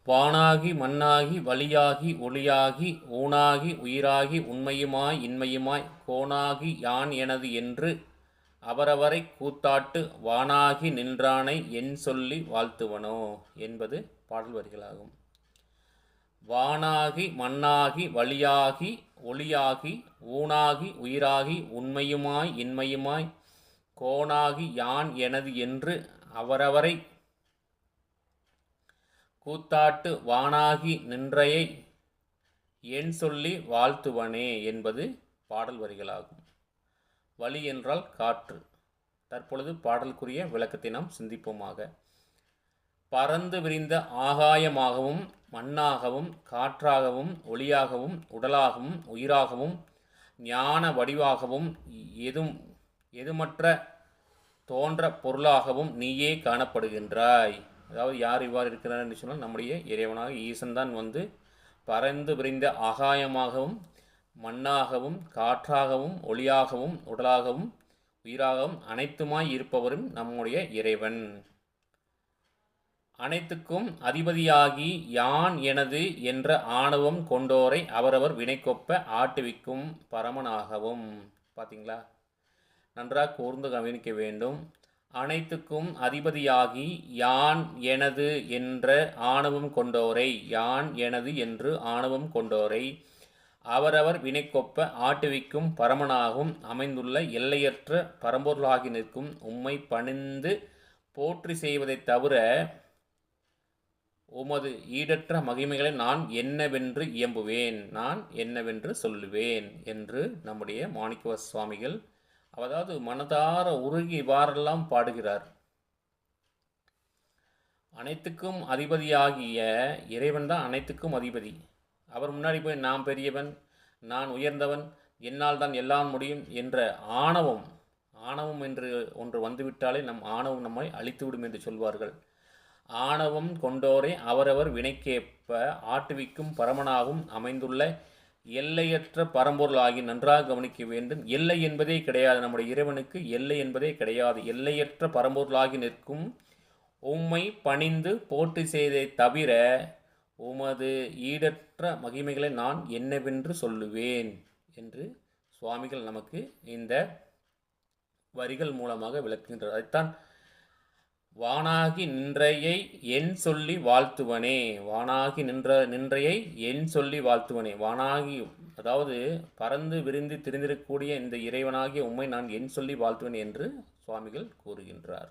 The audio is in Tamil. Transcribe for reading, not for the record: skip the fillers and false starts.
வானாகி மண்ணாகி வழியாகி ஒளியாகி ஊனாகி உயிராகி உண்மையுமாய் இன்மையுமாய் கோனாகி யான் எனது என்று அவரவரைக் கூத்தாட்டு வானாகி நின்றானை என் சொல்லி வாழ்த்துவனோ என்பது பாடல் வரிகளாகும். வானாகி மண்ணாகி வழியாகி ஒளியாகி ஊனாகி உயிராகி உண்மையுமாய் இன்மையுமாய் கோனாகி யான் எனது என்று அவரவரை கூத்தாட்டு வானாகி நின்றையை என் சொல்லி வாழ்த்துவனே என்பது பாடல் வரிகளாகும். வழி என்றால் காற்று. தற்பொழுது பாடலுக்குரிய விளக்கத்தை நாம் சிந்திப்போமாக. பறந்து விரிந்த ஆகாயமாகவும் மண்ணாகவும் காற்றாகவும் ஒளியாகவும் உடலாகவும் உயிராகவும் ஞான வடிவாகவும் எதுமற்ற தோன்ற பொருளாகவும் நீயே காணப்படுகின்றாய். அதாவது யார் இவ்வாறு இருக்கிறார் என்று சொன்னால் நம்முடைய இறைவனாக ஈசன் தான் பறந்து விரிந்த ஆகாயமாகவும் மண்ணாகவும் காற்றாகவும் ஒளியாகவும் உடலாகவும் உயிராகவும் அனைத்துமாய் இருப்பவரும் நம்முடைய இறைவன். அனைத்துக்கும் அதிபதியாகி யான் எனது என்ற ஆணவம் கொண்டோரை அவரவர் வினைக்கொப்ப ஆட்டுவிக்கும் பரமனாகவும். பார்த்தீங்களா, நன்றாக கூர்ந்து கவனிக்க வேண்டும். அனைத்துக்கும் அதிபதியாகி யான் எனது என்ற ஆணவம் கொண்டோரை, யான் எனது என்று ஆணவம் கொண்டோரை அவரவர் வினைக்கொப்ப ஆட்டுவிக்கும் பரமனாகவும் அமைந்துள்ள எல்லையற்ற பரம்பொருளாகி நிற்கும் உம்மை பணிந்து போற்றி செய்வதைத் தவிர உமது ஈடற்ற மகிமைகளை நான் என்னவென்று இயம்புவேன், நான் என்னவென்று சொல்லுவேன் என்று நம்முடைய மாணிக்க சுவாமிகள் அதாவது மனதார உருகி இவ்வாறெல்லாம் பாடுகிறார். அனைத்துக்கும் அதிபதியாகிய இறைவன் தான் அனைத்துக்கும் அதிபதி. அவர் முன்னாடி போய் நான் பெரியவன், நான் உயர்ந்தவன், என்னால் தான் எல்லாம் முடியும் என்ற ஆணவம் என்று ஒன்று வந்துவிட்டாலே நம் ஆணவம் நம்மை அழித்துவிடும் என்று சொல்வார்கள். ஆணவம் கொண்டோரை அவரவர் வினைக்கேற்ப ஆட்டுவிக்கும் பரமனாகவும் அமைந்துள்ள எல்லையற்ற பரம்பொருளாகி நன்றாக கவனிக்க வேண்டும். எல்லை என்பதே கிடையாது. நம்முடைய இறைவனுக்கு எல்லை என்பதே கிடையாது. எல்லையற்ற பரம்பொருளாகி நிற்கும் உம்மை பணிந்து போற்றி செய்ததை தவிர உமது ஈடற்ற மகிமைகளை நான் என்னவென்று சொல்லுவேன் என்று சுவாமிகள் நமக்கு இந்த வரிகள் மூலமாக விளக்குகின்றார். அதைத்தான் வானாகி நின்றையை என் சொல்லி வாழ்த்துவனே, வானாகி நின்றையை என் சொல்லி வாழ்த்துவனே. வானாகி அதாவது பறந்து விரிந்து திரிந்திருக்கக்கூடிய இந்த இறைவனாகிய உம்மை நான் என் சொல்லி வாழ்த்துவேன் என்று சுவாமிகள் கூறுகின்றார்.